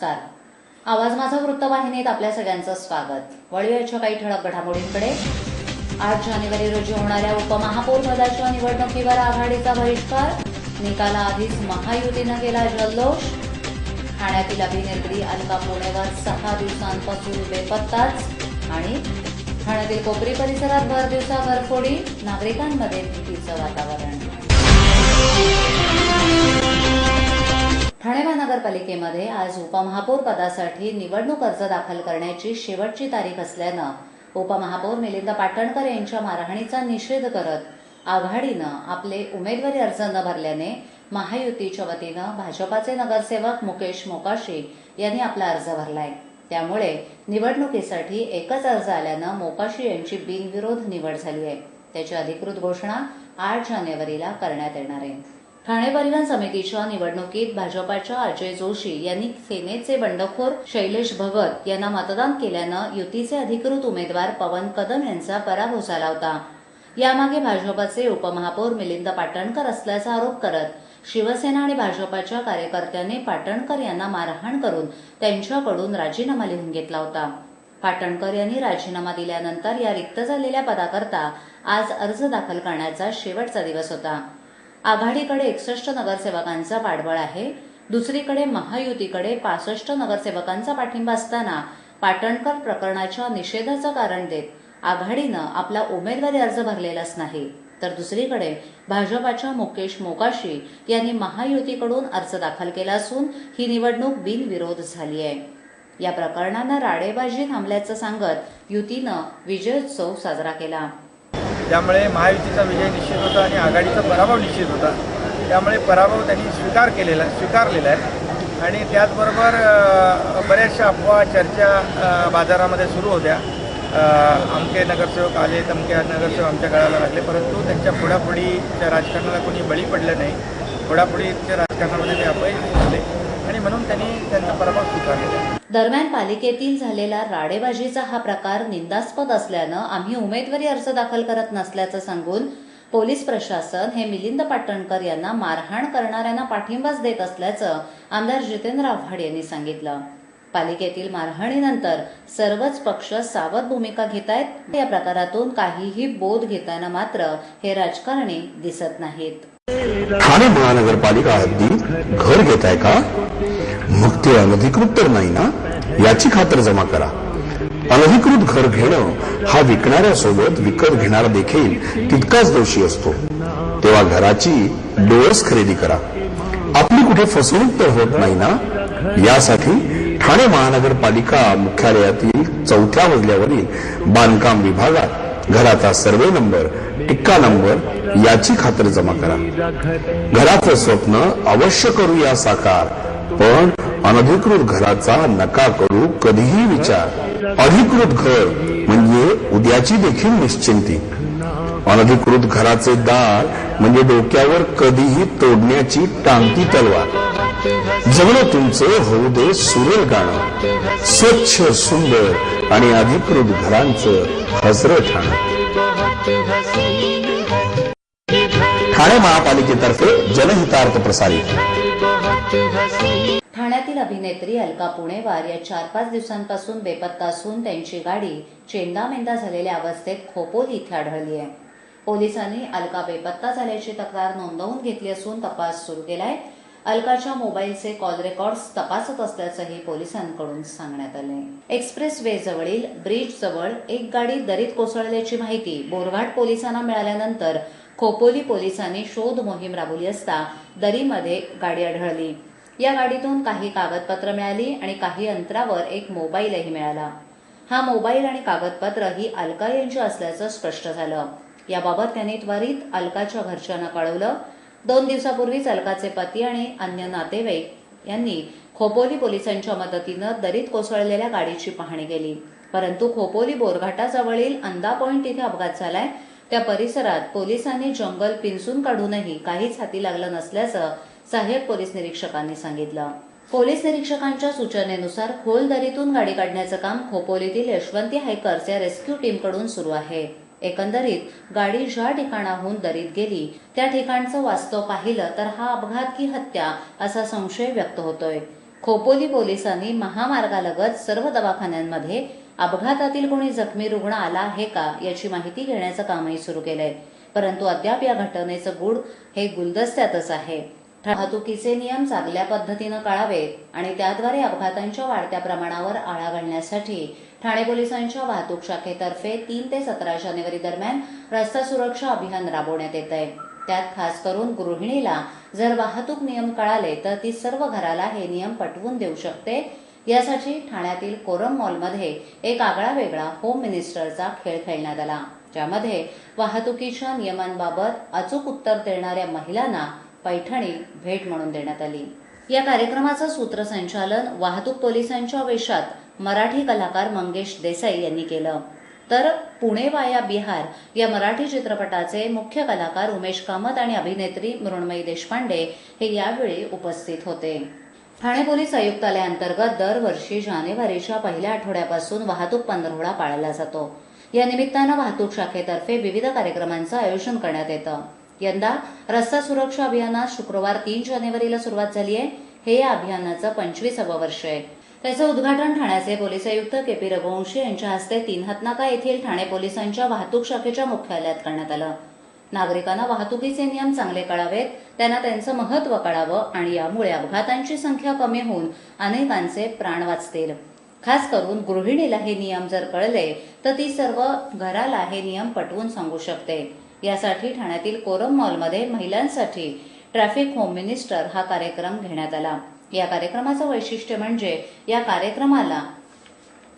नमस्कार. आवाज माझा वृत्तवाहिनीत आपल्या सगळ्यांचं स्वागत. वळूयाच्या काही ठळक घडामोडींकडे. 8 जानेवारी रोजी होणाऱ्या उपमहापौर पदाच्या निवडणुकीवर आघाडीचा बहिष्कार. निकालाआधीच महायुतीनं केला जल्लोष. ठाण्यातील अभिनेत्री अलका पुणेवर 6 दिवसांपासून बेपत्ताच. आणि ठाण्यातील कोपरी परिसरात भर दिवसा घरफोडी. नागरिकांमध्ये भीतीचं वातावरण. ठाणे महानगरपालिकेमध्ये आज उपमहापौर पदासाठी निवडणूक अर्ज दाखल करण्याची शेवटची तारीख असल्यानं उपमहापौर मिलिंद पाटणकर यांच्या मारहाणीचा निषेध करत आघाडीनं आपले उमेदवारी अर्ज न भरल्याने महायुतीच्या वतीनं भाजपाचे नगरसेवक मुकेश मोकाशी यांनी आपला अर्ज भरलाय. त्यामुळे निवडणुकीसाठी एकच अर्ज आल्यानं मोकाशी यांची बिनविरोध निवड झाली आहे. त्याची अधिकृत घोषणा 8 जानेवारीला करण्यात येणार आहे. ठाणे परिवहन समितीच्या निवडणुकीत भाजपाच्या अजय जोशी यांनी सेनेचे बंडखोर शैलेश भगत यांना मतदान केल्यानं युतीचे अधिकृत उमेदवार पवन कदम यांचा पराभव झाला होता. यामागे भाजपाचे उपमहापौर मिलिंद पाटणकर असल्याचा आरोप करत शिवसेना आणि भाजपाच्या कार्यकर्त्यांनी पाटणकर यांना मारहाण करून त्यांच्याकडून राजीनामा लिहून घेतला होता. पाटणकर यांनी राजीनामा दिल्यानंतर या रिक्त झालेल्या पदाकरता आज अर्ज दाखल करण्याचा शेवटचा दिवस होता. आघाडीकडे 61 नगरसेवकांचा पाठबळ आहे. दुसरीकडे महायुतीकडे 65 नगरसेवकांचा पाठिंबा असताना पाटणकर प्रकरणाच्या निषेधाचं कारण देत आघाडीनं आपला उमेदवारी अर्ज भरलेलाच नाही, तर दुसरीकडे भाजपाच्या मुकेश मोकाशी यांनी महायुतीकडून अर्ज दाखल केला असून ही निवडणूक बिनविरोध झाली आहे. या प्रकरणानं राडेबाजी थांबल्याचं सांगत युतीनं विजयोत्सव साजरा केला. त्यामुळे महायुतीचा विजय निश्चित होता आणि आघाडीचा पराभव निश्चित होता. त्यामुळे पराभव त्यांनी स्वीकारलेला आहे. आणि त्याचबरोबर बऱ्याचशा अफवा चर्चा बाजारामध्ये सुरू होत्या. अमके नगरसेवक आले, तमके नगरसेवक आमच्या गळाला लागले, परंतु त्यांच्या फोडाफोडीच्या राजकारणाला कोणी बळी पडलं नाही. फोडाफोडीच्या राजकारणामध्ये ते अपयशी झाले आणि म्हणून त्यांनी त्यांचा पराभव स्वीकारलेला. दरम्यान पालिकेतील झालेला राडेबाजीचा हा प्रकार निंदास्पद असल्यानं आम्ही उमेदवारी अर्ज दाखल करत नसल्याचं सांगून पोलीस प्रशासन हे मिलिंद पाटणकर यांना मारहाण करणाऱ्यांना पाठिंबाच देत असल्याचं आमदार जितेंद्र आव्हाड यांनी सांगितलं. पालिकेतील मारहाणीनंतर सर्वच पक्ष सावध भूमिका घेत आहेत. या प्रकारातून काहीही बोध घेताना मात्र हे राजकारणी दिसत नाहीत. ठाणे महानगरपालिका हद्दीत घर घेत आहे का? मग ते अनधिकृत तर नाही ना, याची खातर जमा करा. अनधिकृत घर घेणं हा विकणाऱ्यासोबत विकत घेणारा देखील तितकाच दोषी असतो. तेव्हा घराची डोअर्स खरेदी करा. आपली कुठे फसवणूक तर होत नाही ना. यासाठी ठाणे महानगरपालिका मुख्यालयातील 4थ्या मजल्यावरील बांधकाम विभागात घराचा सर्वे नंबर, टिक्का नंबर याची खातर जमा करा. घराचं स्वप्न अवश्य करूया साकार, पण अनधिकृत घराचा नका करू कधीही विचार. अधिकृत घर म्हणजे उद्याची देखील निश्चिंती. अनधिकृत घराचे दार म्हणजे डोक्यावर कधीही तोडण्याची टांगती तलवार. जगणं तुमचं होऊ दे सुरेल गाणं, स्वच्छ सुंदर आणि अधिकृत घरांचं हजरं ठाणं. ठाणे महापालिकेतर्फे जनहितार्थ प्रसारित. ठाण्यातील अभिनेत्री अलका पुणेवार या 4-5 दिवसांपासून बेपत्ता असून त्यांची गाडी चेंदामेंदा झालेल्या अवस्थेत खोपोली इथे आढळली आहे. पोलिसांनी अलका बेपत्ता झाल्याची तक्रार नोंदवून घेतली असून तपास सुरू केलाय. अलकाच्या मोबाईलचे कॉल रेकॉर्ड्स तपासत असल्याचंही पोलिसांकडून सांगण्यात आलंय. एक्सप्रेस वे जवळील ब्रिज जवळ एक गाडी दरीत कोसळल्याची माहिती बोरघाट पोलिसांना मिळाल्यानंतर खोपोली पोलिसांनी शोध मोहीम राबवली असता दरीमध्ये गाडी आढळली. या गाडीतून काही कागदपत्र मिळाली आणि काही अंतरावर एक मोबाईलही मिळाला. हा मोबाईल आणि कागदपत्र ही अलका यांची असल्याचं स्पष्ट झालं. याबाबत त्यांनी त्वरित अलकाच्या घरच्यांना कळवलं. 2 दिवसापूर्वीच अलकाचे पती आणि अन्य नातेवाईक यांनी खोपोली पोलिसांच्या मदतीनं दरीत कोसळलेल्या गाडीची पाहणी केली. परंतु खोपोली बोरघाटाजवळील अंदा पॉइंट इथे अपघात झालाय. त्या परिसरात पोलिसांनी जंगल पिंजून काढूनही काहीच हाती लागलं नसल्याचं सहाय्यक पोलीस निरीक्षकांनी सांगितलं. पोलीस निरीक्षकांच्या सूचनेनुसार खोल दरीतून गाडी काढण्याचं काम खोपोलीतील यशवंती हायकर्स या रेस्क्यू टीमकडून सुरू आहे. एकंदरीत गाडी ज्या ठिकाणाहून दरीत गेली त्या ठिकाणचं वास्तव पाहिलं तर हा अपघात की हत्या असा संशय व्यक्त होतोय. खोपोली पोलिसांनी महामार्गालगत सर्व दवाखान्यांमध्ये अपघातातील कोणी जखमी रुग्ण आला आहे का याची माहिती घेण्याचं कामही सुरू केलंय. परंतु अद्याप या घटनेचं गूढ हे गुलदस्त्यातच आहे. वाहतुकीचे नियम चांगल्या पद्धतीनं कळावेत आणि त्याद्वारे अपघातांच्या वाढत्या प्रमाणावर आळा घालण्यासाठी ठाणे पोलिसांच्या वाहतूक शाखेतर्फे 3 ते 17 जानेवारी दरम्यान रस्ता सुरक्षा अभियान राबवण्यात येत आहे. त्यात खास करून गृहिणीला जर वाहतूक नियम कळाले तर ती सर्व घराला हे नियम पटवून देऊ शकते. यासाठी ठाण्यातील कोरम मॉलमध्ये एक आगळा वेगळा होम मिनिस्टरचा खेळ खेळण्यात आला, ज्यामध्ये वाहतुकीच्या नियमांबाबत अचूक उत्तर देणाऱ्या महिलांना पैठणी भेट म्हणून देण्यात आली. या कार्यक्रमाचं सूत्रसंचालन वाहतूक पोलिसांच्या वेशात मराठी कलाकार मंगेश देसाई यांनी केलं. तर पुणे वाया बिहार या मराठी चित्रपटाचे मुख्य कलाकार उमेश कामत आणि अभिनेत्री मृण्मयी देशपांडे हे यावेळी उपस्थित होते. ठाणे पोलीस आयुक्तालयाअंतर्गत दरवर्षी जानेवारीच्या पहिल्या आठवड्यापासून वाहतूक पंधरवडा पाळला जातो. या निमित्तानं वाहतूक शाखेतर्फे विविध कार्यक्रमांचं आयोजन करण्यात येतं. यंदा रस्ता सुरक्षा अभियानात शुक्रवार 3 जानेवारीला सुरुवात झाली आहे. हे या अभियानाचं 25वे वर्ष आहे. त्याचं उद्घाटन ठाण्याचे पोलीस आयुक्त के.पी. रघुवंशी यांच्या हस्ते तीनहातनाका येथील ठाणे पोलिसांच्या वाहतूक शाखेच्या मुख्यालयात करण्यात आलं. नागरिकांना वाहतुकीचे नियम चांगले कळावेत, त्यांना त्यांचं महत्त्व कळावं आणि यामुळे अपघातांची संख्या कमी होऊन अनेकांचे प्राण वाचतील. खास करून गृहिणीला हे नियम जर कळले तर ती सर्व घराला हे नियम पटवून सांगू शकते. यासाठी ठाण्यातील कोरम मॉलमध्ये महिलांसाठी ट्रॅफिक होम मिनिस्टर हा कार्यक्रम घेण्यात आला. या कार्यक्रमाचं वैशिष्ट्य म्हणजे या कार्यक्रमाला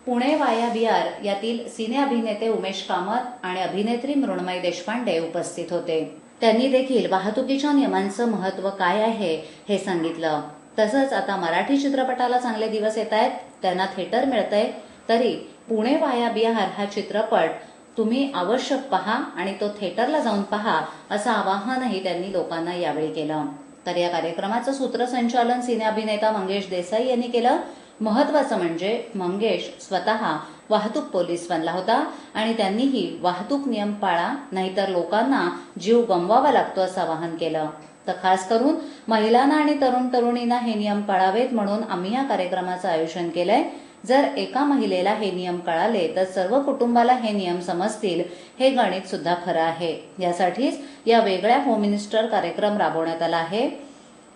पुणे वाया बिहार यातील सिने अभिनेते उमेश कामत आणि अभिनेत्री मृण्मयी देशपांडे उपस्थित होते. त्यांनी देखील वाहतुकीच्या नियमांचं महत्त्व काय आहे हे सांगितलं. तसंच आता मराठी चित्रपटाला चांगले दिवस येत आहेत, त्यांना थिएटर मिळतंय, तरी पुणे वाया बिहार हा चित्रपट तुम्ही आवश्यक पहा आणि तो थिएटरला जाऊन पहा असं आवाहनही त्यांनी लोकांना यावेळी केलं. तर या कार्यक्रमाचं सूत्रसंचालन सिने अभिनेता मंगेश देसाई यांनी केलं. महत्वाचं म्हणजे मंगेश स्वतः वाहतूक पोलीस बनला होता आणि त्यांनीही वाहतूक नियम पाळा, नाहीतर लोकांना जीव गमवावा लागतो असं आवाहन केलं. तर खास करून महिलांना आणि तरुण तरुणींना हे नियम पाळावेत म्हणून आम्ही या कार्यक्रमाचं आयोजन केलंय. जर एका महिलेला हे नियम कळाले तर सर्व कुटुंबाला हे नियम समजतील, हे गणित सुद्धा खरं आहे. यासाठीच या वेगळ्या होम मिनिस्टर कार्यक्रम राबवण्यात आला आहे.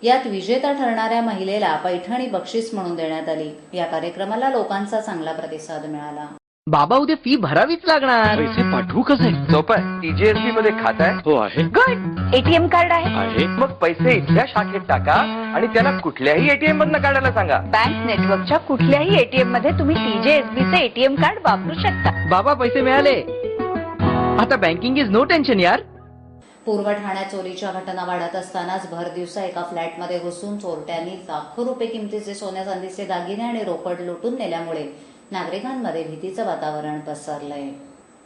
यात विजेता ठरणाऱ्या महिलेला पैठणी बक्षीस म्हणून देण्यात आली. या कार्यक्रमाला लोकांचा चांगला प्रतिसाद मिळाला. बाबा उद्या फी भरावीच लागणार. पैसे पाठवू कसे? सोपं आहे. टीजीएसबी मध्ये खातं आहे? हो आहे. गुड. एटीएम कार्ड आहे? मग पैसे इथल्या शाखेत टाका आणि त्यांना कुठल्याही एटीएम मधनं काढायला सांगा. बँक नेटवर्कच्या कुठल्याही एटीएम मध्ये तुम्ही टीजेएसबीचे एटीएम कार्ड वापरू शकता. बाबा पैसे मिळाले. आता बँकिंग इज नो टेन्शन यार. पूर्व ठाण्यात चोरीच्या घटना वाढत असतानाच भर दिवसा एका फ्लॅटमध्ये घुसून चोरट्यांनी लाखो रुपये किमतीचे सोन्या चांदीचे दागिने आणि रोकड लुटून नेल्यामुळे नागरिकांमध्ये भीतीचं वातावरण पसरलंय.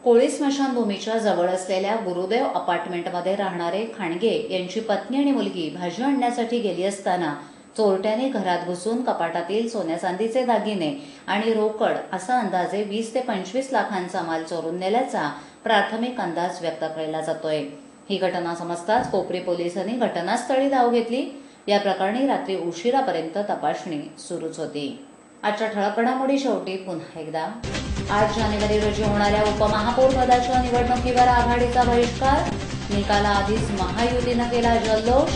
कोळी स्मशानभूमीच्या जवळ असलेल्या गुरुदेव अपार्टमेंटमध्ये राहणारे खांडगे यांची पत्नी आणि मुलगी भाजी आणण्यासाठी गेली असताना चोरट्याने घरात घुसून कपाटातील सोन्या चांदीचे दागिने आणि रोकड असा अंदाजे 20 ते 25 लाखांचा माल चोरून नेल्याचा प्राथमिक अंदाज व्यक्त केला जातोय. ही घटना समजताच कोपरी पोलिसांनी घटनास्थळी धाव घेतली. या प्रकरणी रात्री उशिरापर्यंत तपासणी सुरूच होती. आजच्या ठळक घडामोडी शेवटी पुन्हा एकदा. 8 जानेवारी रोजी होणाऱ्या उपमहापौर पदाच्या निवडणुकीवर आघाडीचा बहिष्कार. निकालाआधीच महायुतीनं केला जल्लोष.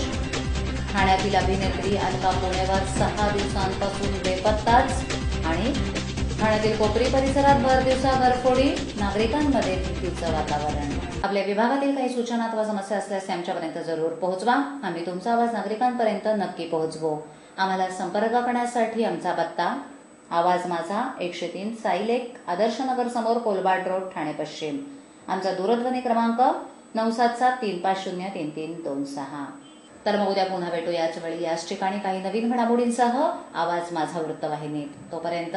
ठाण्यातील अभिनेत्री अलका पुणेवर 6 दिवसांपासून बेपत्ताच. आणि ठाण्यातील कोपरी परिसरात भर दिवसा घरफोडी, नागरिकांमध्ये भीतीचं वातावरण. आपल्या विभागातील काही सूचना अथवा समस्या असल्यास आमच्यापर्यंत जरूर पोहोचवा. आम्ही तुमचा आवाज नागरिकांपर्यंत नक्की पोहोचवू. आम्हाला संपर्क करण्यासाठी आमचा पत्ता आवाज माझा 103 साईलेक आदर्शनगर समोर कोलबाड रोड ठाणे पश्चिम. आमचा दूरध्वनी क्रमांक 9773503326. तर मग उद्या पुन्हा भेटू याच वेळी याच ठिकाणी काही नवीन घडामोडींसह आवाज माझा वृत्तवाहिनीत. तोपर्यंत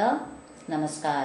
नमस्कार.